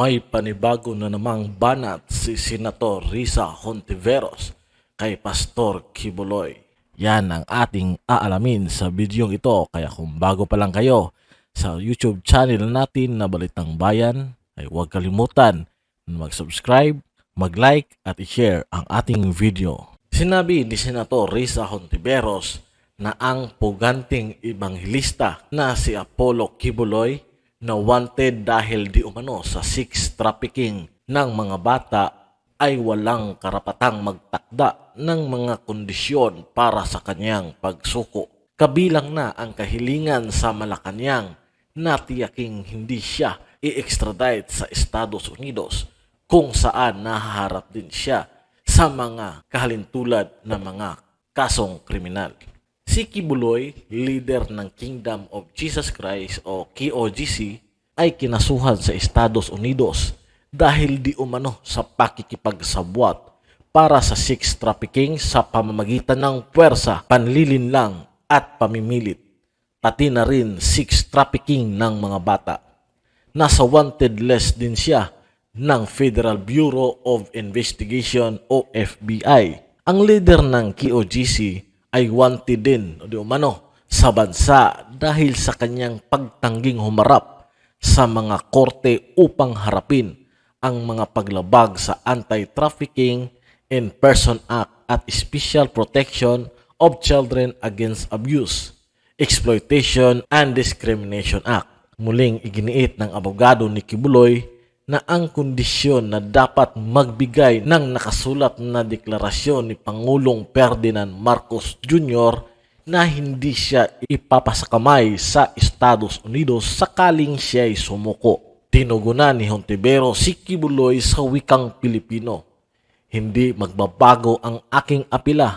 May panibago na namang banat si Senator Risa Hontiveros kay Pastor Kibuloy. Yan ang ating aalamin sa bidyong ito, kaya kung bago pa lang kayo sa YouTube channel natin na Balitang Bayan ay huwag kalimutan na mag-subscribe, mag-like at i-share ang ating video. Sinabi ni Senator Risa Hontiveros na ang puganting ibanghilista na si Apollo Kibuloy na wanted dahil di umano sa sex trafficking ng mga bata ay walang karapatang magtakda ng mga kondisyon para sa kanyang pagsuko. Kabilang na ang kahilingan sa Malacanang na tiyaking hindi siya i-extradite sa Estados Unidos kung saan nahaharap din siya sa mga kahalintulad na mga kasong kriminal. Si Kibuloy, leader ng Kingdom of Jesus Christ o KOGC, ay kinasuhan sa Estados Unidos dahil di umano sa pakikipagsabwat para sa sex trafficking sa pamamagitan ng puwersa, panlilinlang at pamimilit, pati na rin sex trafficking ng mga bata. Nasa wanted list din siya ng Federal Bureau of Investigation o FBI. Ang leader ng KOGC ay wanted din o di umano sa bansa dahil sa kanyang pagtangging humarap sa mga korte upang harapin ang mga paglabag sa Anti-Trafficking in Person Act at Special Protection of Children Against Abuse, Exploitation and Discrimination Act. Muling iginiit ng abogado ni Kibuloy na ang kondisyon na dapat magbigay ng nakasulat na deklarasyon ni Pangulong Ferdinand Marcos Jr. na hindi siya ipapasakamay sa Estados Unidos sakaling siya ay sumuko. Tinugunan ni Hontiveros si Kibuloy sa wikang Pilipino. Hindi magbabago ang aking apila.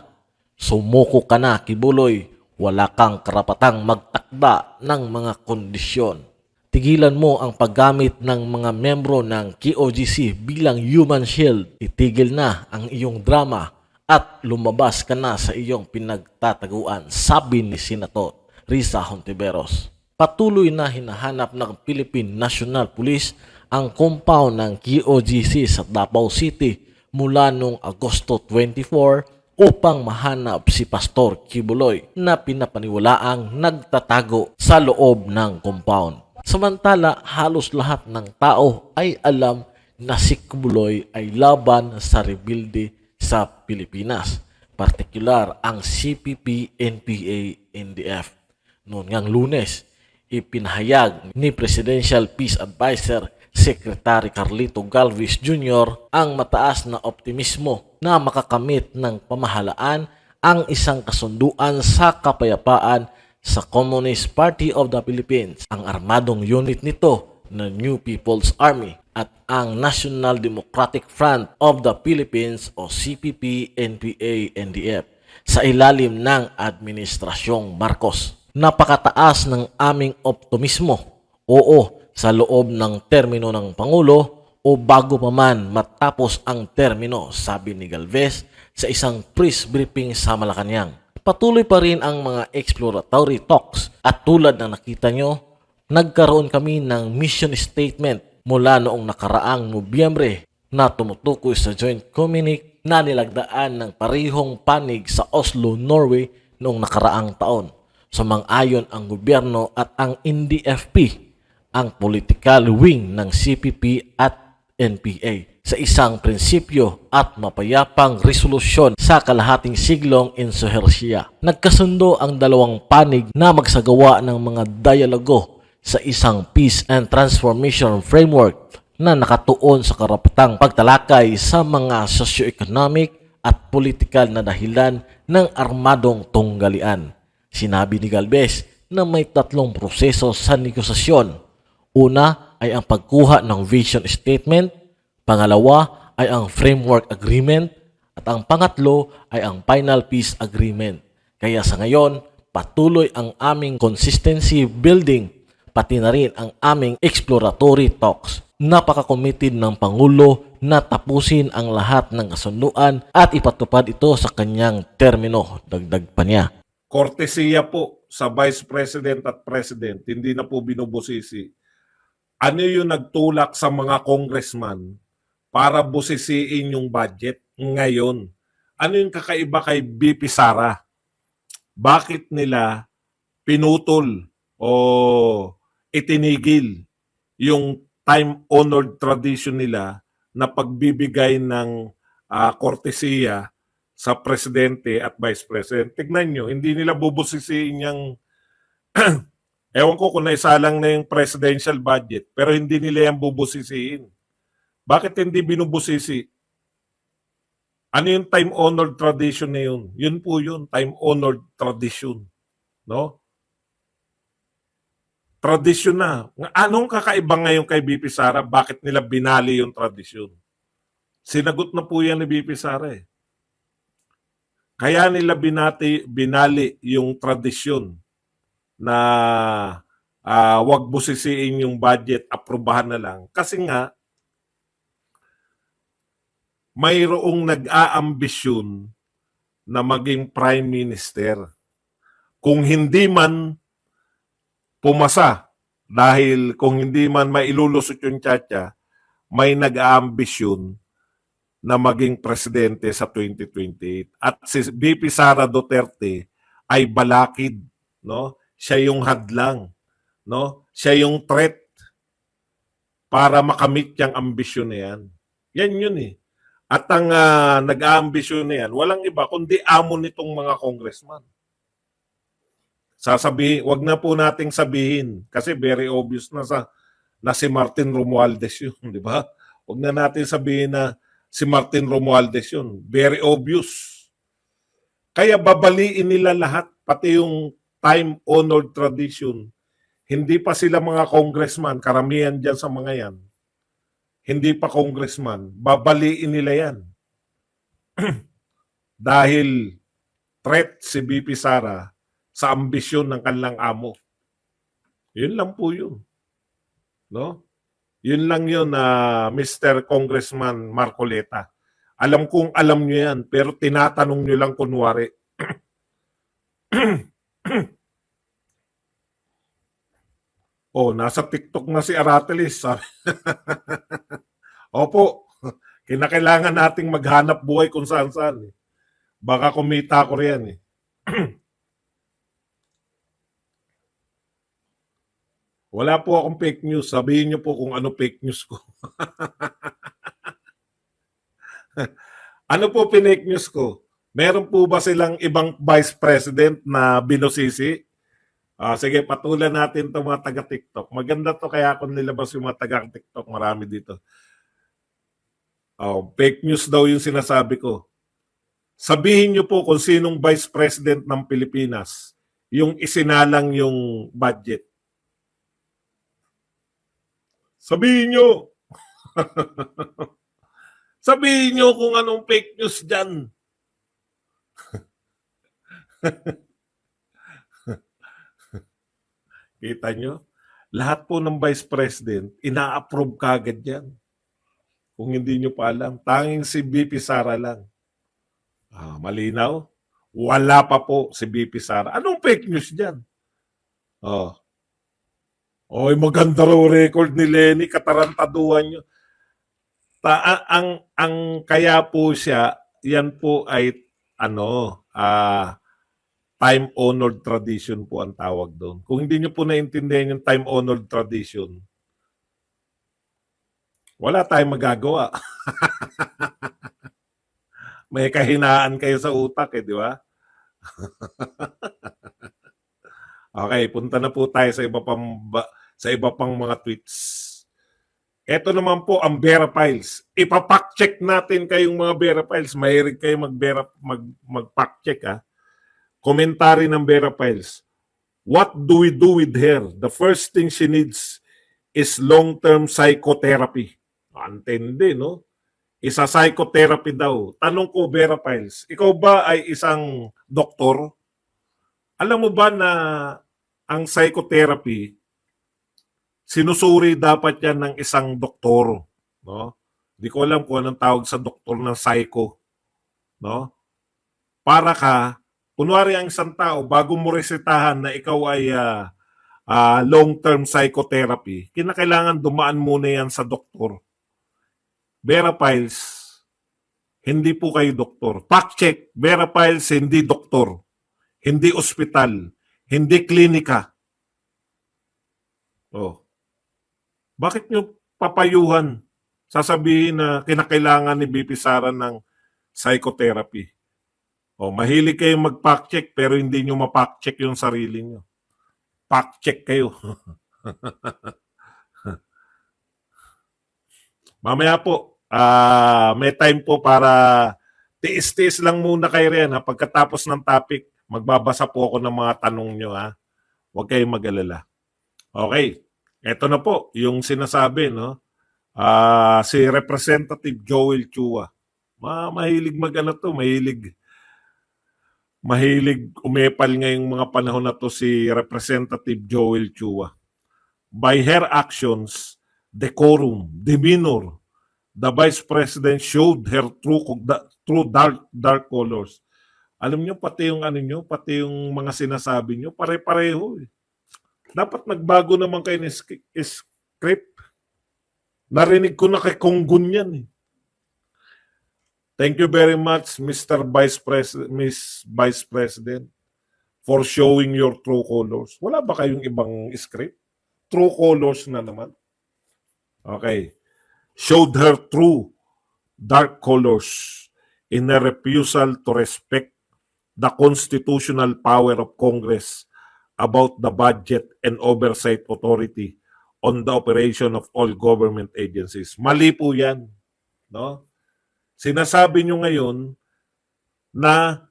Sumuko ka na, Kibuloy. Wala kang karapatang magtakda ng mga kondisyon. Tigilan mo ang paggamit ng mga membro ng KOGC bilang human shield. Itigil na ang iyong drama at lumabas ka na sa iyong pinagtataguan, sabi ni Senator Risa Hontiveros. Patuloy na hinahanap ng Philippine National Police ang compound ng KOGC sa Davao City mula noong Agosto 24 upang mahanap si Pastor Kibuloy na pinapaniwalaang nagtatago sa loob ng compound. Samantala, halos lahat ng tao ay alam na si Kibuloy ay laban sa rebilde sa Pilipinas, partikular ang CPP, NPA, NDF. Noon ngang Lunes, ipinahayag ni Presidential Peace Advisor Secretary Carlito Galvez Jr. ang mataas na optimismo na makakamit ng pamahalaan ang isang kasunduan sa kapayapaan sa Communist Party of the Philippines, ang armadong unit nito na New People's Army at ang National Democratic Front of the Philippines o CPP, NPA, NDF sa ilalim ng Administrasyong Marcos. Napakataas ng aming optimismo, oo, sa loob ng termino ng Pangulo o bago pa man matapos ang termino, sabi ni Galvez sa isang press briefing sa Malacanang. Patuloy pa rin ang mga exploratory talks at tulad ng nakita nyo, nagkaroon kami ng mission statement mula noong nakaraang Nobyembre na tumutukoy sa joint communique na nilagdaan ng parehong panig sa Oslo, Norway noong nakaraang taon. Sumang-ayon ang gobyerno at ang NDFP, ang political wing ng CPP at NPA, sa isang prinsipyo at mapayapang resolusyon sa kalahating siglong insuhersya. Nagkasundo ang dalawang panig na magsagawa ng mga dialogo sa isang peace and transformation framework na nakatuon sa karapatang pagtalakay sa mga socio-economic at politikal na dahilan ng armadong tunggalian. Sinabi ni Galvez na may 3 proseso sa negosasyon. Una ay ang pagkuha ng vision statement, pangalawa ay ang framework agreement, at ang pangatlo ay ang final peace agreement. Kaya sa ngayon, patuloy ang aming consistency building, pati na rin ang aming exploratory talks. Napaka-committed ng Pangulo na tapusin ang lahat ng kasunduan at ipatupad ito sa kanyang termino, dagdag pa niya. Kortesiya po sa Vice President at President, hindi na po binubusisi ano yung nagtulak sa mga congressman para busisiin yung budget ngayon? Ano yung kakaiba kay BP Sara? Bakit nila pinutol o itinigil yung time-honored tradition nila na pagbibigay ng kortesiya sa presidente at vice president? Tignan nyo, hindi nila bubusisiin yung ewan ko kung naisalang na yung presidential budget, pero hindi nila yan bubusisiin. Bakit hindi binubusisi? Ano yung time-honored tradition na yun? Yun po yun, time-honored tradition. No? Tradisyon na. Anong kakaiba ngayon kay BP Sara? Bakit nila binali yung tradisyon? Sinagot na po yan ni BP Sara eh. Kaya nila binali yung tradisyon na wag busisiin yung budget, aprobahan na lang. Kasi nga, mayroong nag-aambisyon na maging prime minister. Kung hindi man pumasa, dahil kung hindi man mailulusot yung tiyatya, may nag-aambisyon na maging presidente sa 2028. At si BP Sara Duterte ay balakid, no? Siya yung hadlang, no? Siya yung threat para makamit yung ambisyon na yan. Yan yun eh. At ang nag-aambisyon na yan, walang iba kundi amo nitong mga congressman. Wag na po nating sabihin kasi very obvious na si Martin Romualdez yun, di ba? Wag na natin sabihin na si Martin Romualdez yun. Very obvious. Kaya babaliin nila lahat, pati yung time-honored tradition. Hindi pa sila mga congressman, karamihan dyan sa mga yan. Hindi pa congressman, babaliin nila yan. Dahil threat si BP Sara sa ambisyon ng kanilang amo. Yun lang po yun. No? Yun lang yun na Mr. Congressman Marcoleta. Alam kong alam nyo yan, pero tinatanong nyo lang kunwari. Oh, nasa TikTok na si Aratelis. Opo, kinakailangan nating maghanap buhay kung saan-saan. Baka kumita ko riyan eh. Wala po akong fake news. Sabihin niyo po kung ano fake news ko. Ano po pinake news ko? Meron po ba silang ibang vice president na binusisi? Sige, patulan natin itong mga taga-TikTok. Maganda to kaya kung nilabas yung mga taga-TikTok. Marami dito. Fake news daw yung sinasabi ko. Sabihin niyo po kung sinong vice president ng Pilipinas yung isinalang yung budget. Sabihin niyo. Sabihin niyo kung anong fake news dyan. Kita nyo? Lahat po ng vice president, ina-approve kagad yan. Kung hindi nyo pa alam, tanging si BP Sara lang. Malinaw? Wala pa po si BP Sara. Anong fake news dyan? Oy, maganda raw record ni Lenny, katarantaduhan nyo. Ang kaya po siya, yan po ay time-honored tradition po ang tawag doon. Kung hindi nyo po naintindihan yung time-honored tradition, wala tayong magagawa. May kahinaan kayo sa utak eh, di ba? Okay, punta na po tayo sa iba pang mga tweets. Ito naman po ang Vera Files. Ipapact check natin kayong mga Vera Files. Mahilig kayo mag-fact check ha. Komentary ng Vera Files. What do we do with her? The first thing she needs is long-term psychotherapy. Antindi, no? Isa psychotherapy daw. Tanong ko, Vera Files, ikaw ba ay isang doktor? Alam mo ba na ang psychotherapy, sinusuri dapat yan ng isang doktor, no? Hindi ko alam kung anong tawag sa doktor ng psycho, no? Para ka, kunwari ang isang tao, bago mo resetahan na ikaw ay long-term psychotherapy, kinakailangan dumaan muna yan sa doktor. Vera Piles, hindi po kayo doktor. Fact check, Vera Piles, hindi doktor. Hindi ospital. Hindi klinika. Oh. Bakit nyo papayuhan? Sasabihin na kinakailangan ni BP Sara ng psychotherapy. Oh, mahilig kayong mag-fact check pero hindi nyo ma-fact check yung sarili nyo. Fact check kayo. Mamaya po, may time po para tiis-tiis lang muna kayo rin. Pagkatapos ng topic, magbabasa po ako ng mga tanong nyo. Huwag kayong mag-alala. Okay, eto na po yung sinasabi, no? Si Representative Joel Chua. Mahilig mahilig umepal ngayong mga panahon na to si Representative Joel Chua. By her actions, decorum, demeanor, the Vice President showed her true dark colors. Alam nyo, pati yung mga sinasabi nyo, pare-pareho. Dapat nagbago naman kayo ng script. Narinig ko na kay Konggun yan. Thank you very much, Mr. Vice President, Miss Vice President, for showing your true colors. Wala ba kayong ibang script? True colors na naman. Okay. Showed her true dark colors in a refusal to respect the constitutional power of Congress about the budget and oversight authority on the operation of all government agencies. Mali po yan. No? Sinasabi nyo ngayon na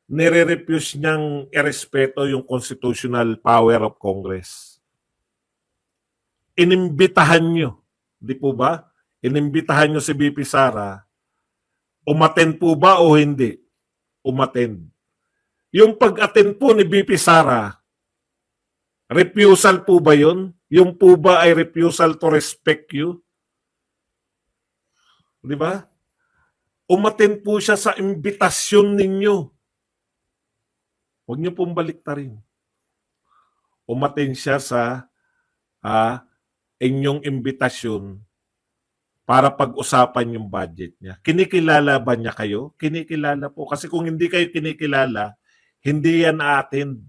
nire-refuse niyang irespeto yung constitutional power of Congress. Inimbitahan nyo, di po ba? Inimbitahan nyo si BP Sara, umattend po ba o hindi? Umattend. Yung pag-attend po ni BP Sara, refusal po ba yun? Yung po ba ay refusal to respect you? Di ba? Umattend po siya sa imbitasyon ninyo. Huwag niyo pong baliktarin. Umattend siya sa inyong imbitasyon para pag-usapan yung budget niya. Kinikilala ba niya kayo? Kinikilala po. Kasi kung hindi kayo kinikilala, hindi yan attend.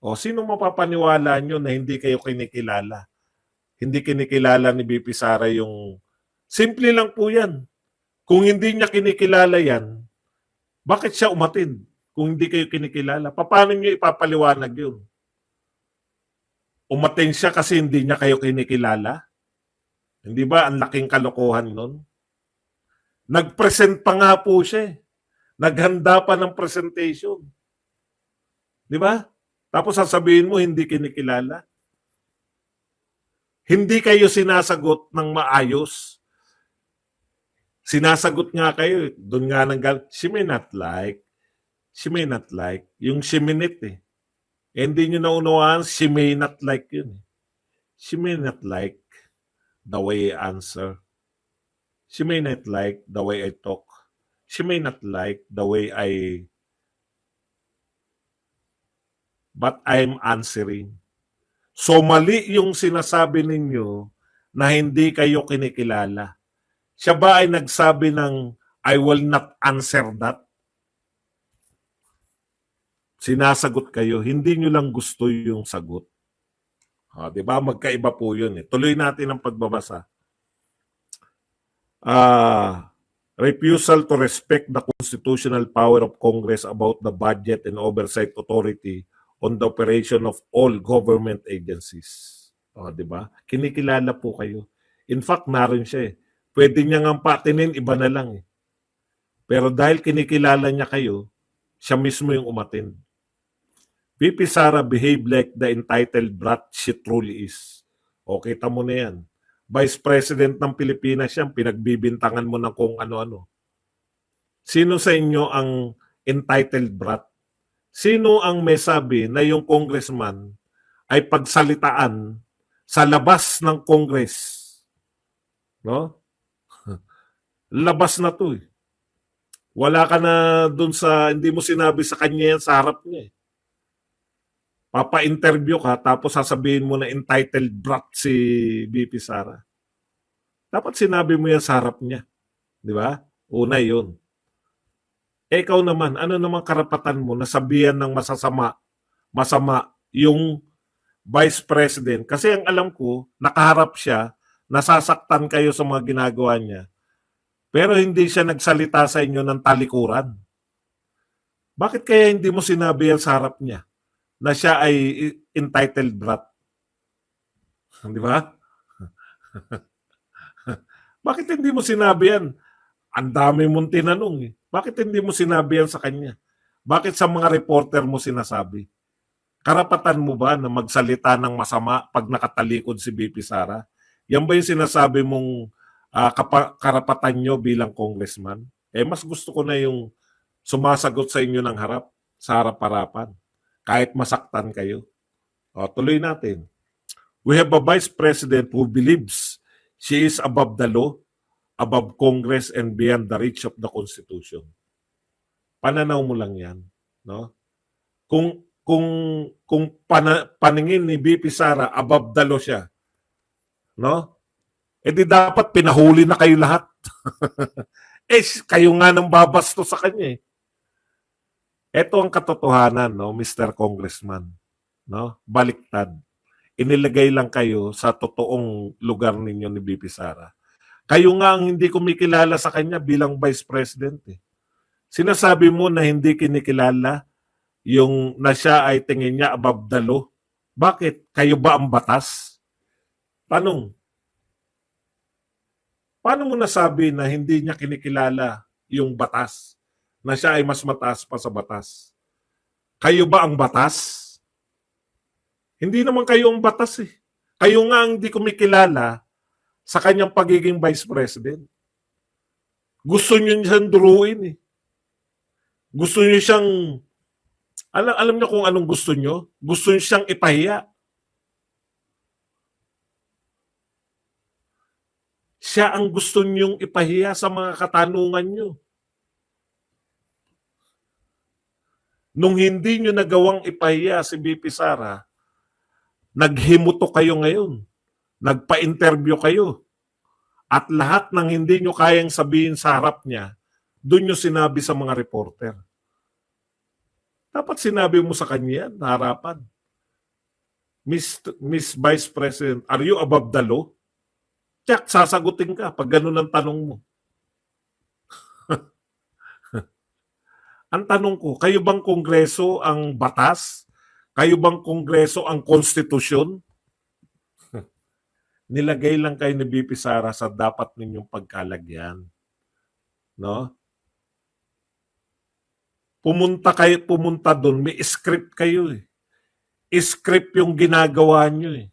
O, sino mapapaniwala nyo na hindi kayo kinikilala? Hindi kinikilala ni BP Sara yung... Simple lang po yan. Kung hindi niya kinikilala yan, bakit siya umattend? Kung hindi kayo kinikilala, paano niyo ipapaliwanag yun? Umattend siya kasi hindi niya kayo kinikilala? Hindi ba ang laking kalokohan nun? Nag-present pa nga po siya. Naghanda pa ng presentation. Di ba? Tapos sasabihin mo, hindi kinikilala. Hindi kayo sinasagot ng maayos. Sinasagot nga kayo, doon nga she may not like, yung she minute hindi nyo naunawaan, she may not like yun. She may not like the way I answer. She may not like the way I talk. She may not like the way but I'm answering. So mali yung sinasabi ninyo na hindi kayo kinikilala. Siya ba ay nagsabi ng I will not answer that? Sinasagot kayo, hindi nyo lang gusto yung sagot. Di ba? Magkaiba po yun. Tuloy natin ang pagbabasa. Refusal to respect the constitutional power of Congress about the budget and oversight authority on the operation of all government agencies. Di ba? Kinikilala po kayo. In fact, narin siya Pwede niya nga patinin, iba na lang Pero dahil kinikilala niya kayo, siya mismo yung umattend. BP Sara behave like the entitled brat she truly is. O, kita mo na yan. Vice President ng Pilipinas yan, pinagbibintangan mo ng kung ano-ano. Sino sa inyo ang entitled brat? Sino ang may sabi na yung congressman ay pagsalitaan sa labas ng Congress? No? Labas na to Wala ka na dun sa, hindi mo sinabi sa kanya yan sa harap niya Papa-interview ka tapos sasabihin mo na entitled brat si VP Sara. Dapat sinabi mo yan sa harap niya. Di ba? Una yun. Ikaw naman, ano namang karapatan mo na sabihan ng masama yung Vice President? Kasi ang alam ko, nakaharap siya, nasasaktan kayo sa mga ginagawa niya, pero hindi siya nagsalita sa inyo ng talikuran. Bakit kaya hindi mo sinabi yan sa harap niya na siya ay entitled brat? Di ba? Bakit hindi mo sinabi yan? Ang dami mong tinanong eh. Bakit hindi mo sinabi yan sa kanya? Bakit sa mga reporter mo sinasabi? Karapatan mo ba na magsalita ng masama pag nakatalikod si BP Sara? Yan ba yung sinasabi mong karapatan nyo bilang congressman? Mas gusto ko na yung sumasagot sa inyo ng harap, sa harap-harapan, kahit masaktan kayo. Tuloy natin. We have a Vice President who believes she is above the law, above Congress, and beyond the reach of the Constitution. Pananaw mo lang yan. No? Kung paningin ni BP Sara, above the law siya, no? Di dapat pinahuli na kayo lahat. Kayo nga nang babasto sa kanya eh. Ito ang katotohanan, no, Mr. Congressman. No? Baliktad. Inilagay lang kayo sa totoong lugar ninyo ni BP Sara. Kayo nga ang hindi kumikilala sa kanya bilang Vice President eh. Sinasabi mo na hindi kinikilala yung na siya ay tingin niya above the law. Bakit? Kayo ba ang batas? Tanong. Paano mo nasabi na hindi niya kinikilala yung batas? Na siya ay mas mataas pa sa batas? Kayo ba ang batas? Hindi naman kayo ang batas eh. Kayo nga ang hindi kumikilala sa kanyang pagiging Vice President. Gusto niyo siyang duruin eh. Gusto niyo siyang alam niyo kung anong gusto niyo? Gusto niyo siyang ipahiya. Siya ang gusto niyong ipahiya sa mga katanungan niyo. Nung hindi niyo nagawang ipahiya si BP Sara, naghimuto kayo ngayon. Nagpa-interview kayo. At lahat ng hindi nyo kayang sabihin sa harap niya, doon nyo sinabi sa mga reporter. Dapat sinabi mo sa kanya yan, na harapan. Miss Vice President, are you above the law? Tiyak, sasagutin ka pag ganun ang tanong mo. Ang tanong ko, kayo bang Kongreso ang batas? Kayo bang Kongreso ang konstitusyon? Nilagay lang kayo ni BP Sara sa dapat ninyong pagkalagyan. No? Pumunta doon, may script kayo eh. Script yung ginagawa nyo eh.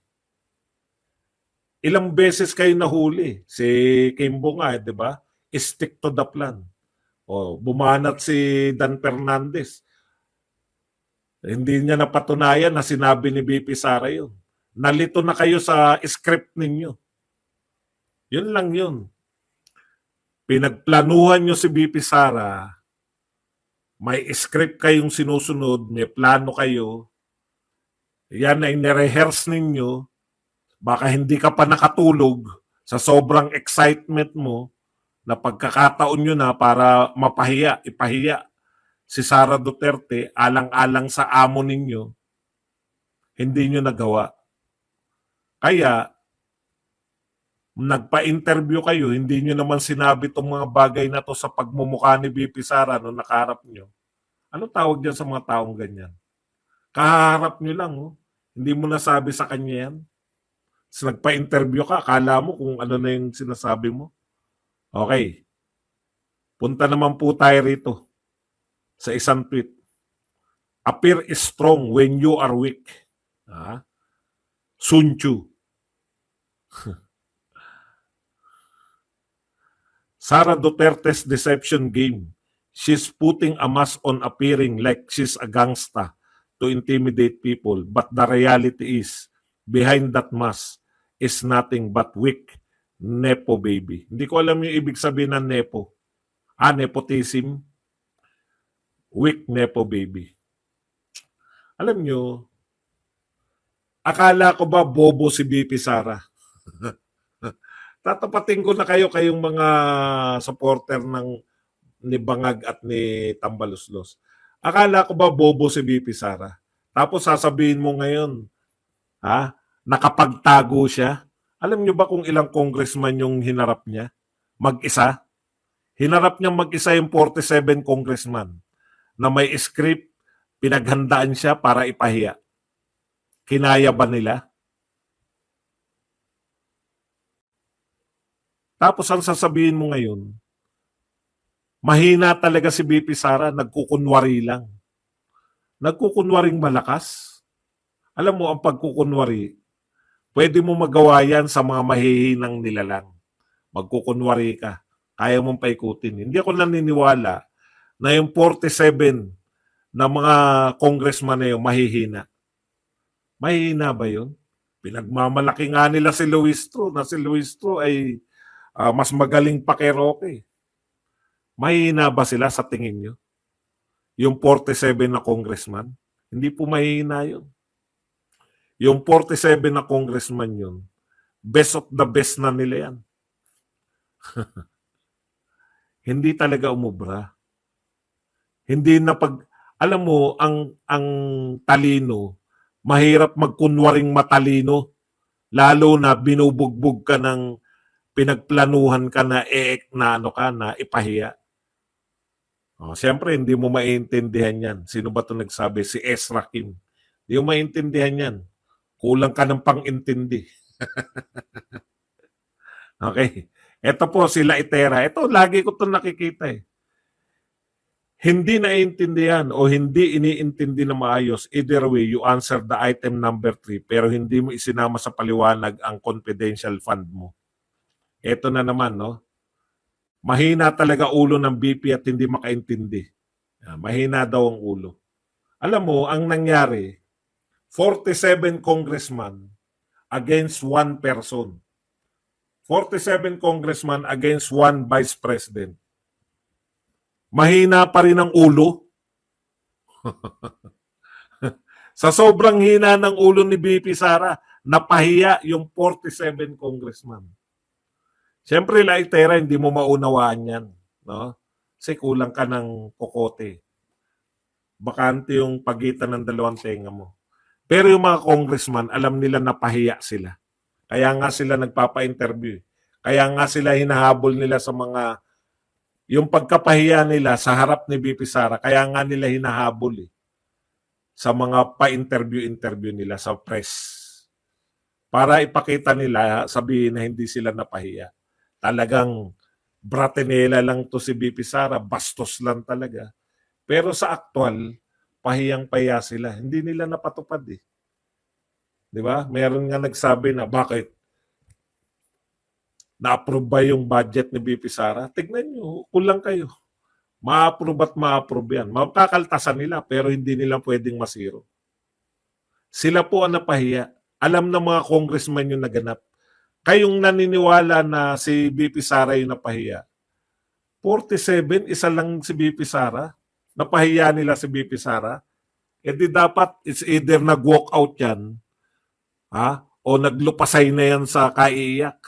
Ilang beses kayo nahuli. Si Kimbo nga, di ba? Stick to the plan. Bumanat si Dan Fernandez. Hindi niya napatunayan na sinabi ni BP Sara yun. Nalito na kayo sa script ninyo. Yun lang yun. Pinagplanuhan nyo si BP Sara, may script kayong sinusunod, may plano kayo, yan ay nirehearse ninyo, baka hindi ka pa nakatulog sa sobrang excitement mo na pagkakataon nyo na para ipahiya si Sara Duterte alang-alang sa amo ninyo, hindi nyo nagawa. Kaya, nagpa-interview kayo, hindi nyo naman sinabi itong mga bagay na to sa pagmumukha ni BP Sara nung nakaharap nyo. Ano tawag dyan sa mga taong ganyan? Kaharap nyo lang, oh. Hindi mo nasabi sa kanya yan. So, nagpa-interview ka, akala mo kung ano na yung sinasabi mo. Okay. Punta naman po tayo rito sa isang tweet. Appear strong when you are weak. Sun Tzu. Sara Duterte's deception game. She's putting a mask on appearing like she's a gangsta to intimidate people. But the reality is, behind that mask is nothing but weak nepo baby. Hindi ko alam yung ibig sabihin ng nepo. Nepotism. Weak nepo baby. Alam nyo, Akala ko ba bobo si BP Sara? Tatapatin ko na kayong mga supporter ni Bangag at ni Tambaluslos. Akala ko ba bobo si BP Sara? Tapos sasabihin mo ngayon, ha? Nakapagtago siya. Alam niyo ba kung ilang congressman yung hinarap niya? Mag-isa? Hinarap niya mag-isa yung 47 congressman na may script, pinaghandaan siya para ipahiya. Kinaya ba nila? Tapos ang sasabihin mo ngayon, mahina talaga si BP Sara, nagkukunwari lang. Nagkukunwaring malakas. Alam mo, ang pagkukunwari, pwede mo magawa yan sa mga mahihinang nilalang. Magkukunwari ka. Kaya mong paikutin. Hindi ako naniniwala na yung 47 na mga congressman na yun mahihina. Mahihina ba yun? Pinagmamalaki nga nila si Luistro na si Luistro ay mas magaling pa kay Roque. Mahihina ba sila sa tingin nyo? Yung 47 na congressman? Hindi po mahihina yun. Yung 47 na congressman yun, best of the best na nila yan. Hindi talaga umubra. Hindi na alam mo, ang talino, mahirap magkunwaring matalino, lalo na binubugbog ka ng pinagplanuhan ka na na ipahiya. Siyempre, hindi mo maintindihan yan. Sino ba ito nagsabi? Si Ezra Kim. Hindi mo maintindihan yan. Kulang ka ng pang-intindi. Okay. Ito po, sila Itera. Ito, lagi ko ito nakikita eh. Hindi naiintindihan o hindi iniintindi na maayos. Either way, you answer the item number 3 pero hindi mo isinama sa paliwanag ang confidential fund mo. Ito na naman, no? Mahina talaga ulo ng BP at hindi makaintindi. Mahina daw ang ulo. Alam mo, ang nangyari, 47 congressman against 1 person. 47 congressman against 1 vice president. Mahina pa rin ang ulo. Sa sobrang hina ng ulo ni BP Sara, napahiya yung 47 congressman. Siyempre, Laitera, hindi mo maunawaan yan. No? Kasi kulang ka ng kokote. Bakante yung pagitan ng dalawang tenga mo. Pero yung mga congressman, alam nila napahiya sila. Kaya nga sila nagpapa-interview. Kaya nga sila hinahabol nila sa mga, yung pagkapahiya nila sa harap ni BP Sara, kaya nga nila hinahabol sa mga pa-interview nila sa press. Para ipakita nila, sabihin na hindi sila napahiya. Talagang bratinela lang to si BP Sara, bastos lang talaga. Pero sa aktual, pahiyang-pahiya sila. Hindi nila napatupad eh. Di ba? Meron nga nagsabi na bakit na-approve ba yung budget ni BP Sara? Tignan nyo, kulang kayo. Ma-approve at ma-approve yan. Makakaltasan nila pero hindi nila pwedeng masiro. Sila po ang napahiya. Alam ng mga congressman yung naganap. Kayong naniniwala na si BP Sara yung napahiya. 47, isa lang si BP Sara. Napahiya nila si BP Sara. E di dapat it's either nag-walk out yan, o naglupasay na yan sa kaiiyak.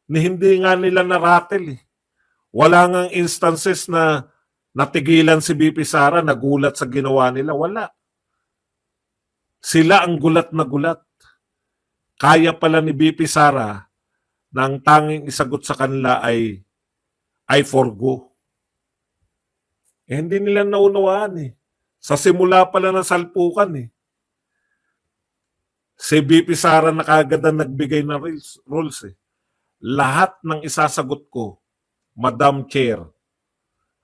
Ni hindi nga nila naratel eh. Wala nga instances na natigilan si BP Sara, nagulat sa ginawa nila. Wala. Sila ang gulat na gulat. Kaya pala ni BP Sara na ang tanging isagot sa kanila ay I forgo. Hindi nila naunawaan eh. Sa simula pala ng salpukan eh. Si BP Sara na kagad ang nagbigay ng rules eh. Lahat ng isasagot ko, Madam Chair,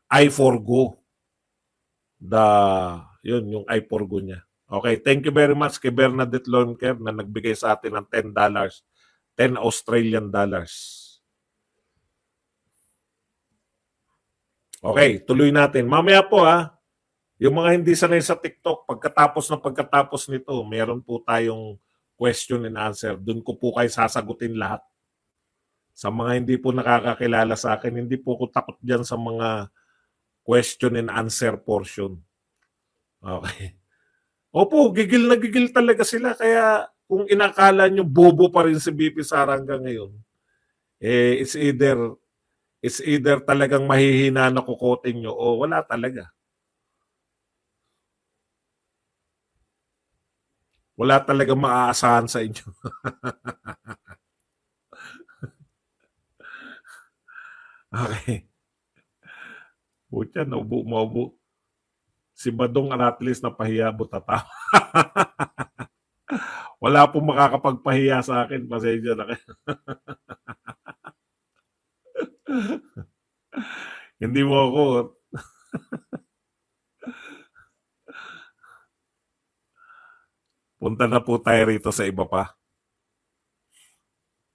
I forgo. Yung I forgo niya. Okay, thank you very much kay Bernadette Lonker na nagbigay sa atin ng $10. 10 Australian dollars. Okay, tuloy natin. Mamaya po yung mga hindi sanay sa TikTok, pagkatapos nito, meron po tayong question and answer. Doon ko po kayo sasagutin lahat. Sa mga hindi po nakakakilala sa akin, hindi po ko takot dyan sa mga question and answer portion. Okay. Opo, gigil na gigil talaga sila. Kaya kung inakala nyo bobo pa rin si BP Sara hanggang ngayon, eh, it's either talagang mahihina na kukotin nyo o wala talaga. Wala talagang maaasahan sa inyo. Okay. Putya, maubo. Si Badong Aratlis na pahiya butata. Wala pong makakapagpahiya sa akin. Pasensya na kayo. Hindi mo ako. Punta na po tayo rito sa iba pa.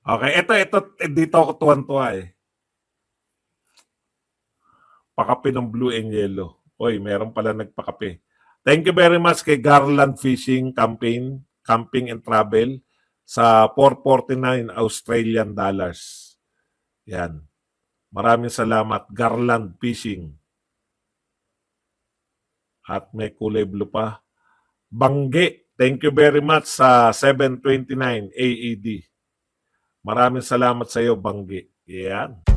Okay, ito, dito ako tuwan-tuwa eh. Pakape ng Blue and Yellow. Oy, meron pala nagpakape. Thank you very much kay Garland Fishing Campaign, Camping and Travel sa 449 Australian dollars. Yan. Maraming salamat, Garland Fishing. At may kulay blue pa. Bangge, thank you very much sa 729 AED. Maraming salamat sa iyo, Bangge. Yan.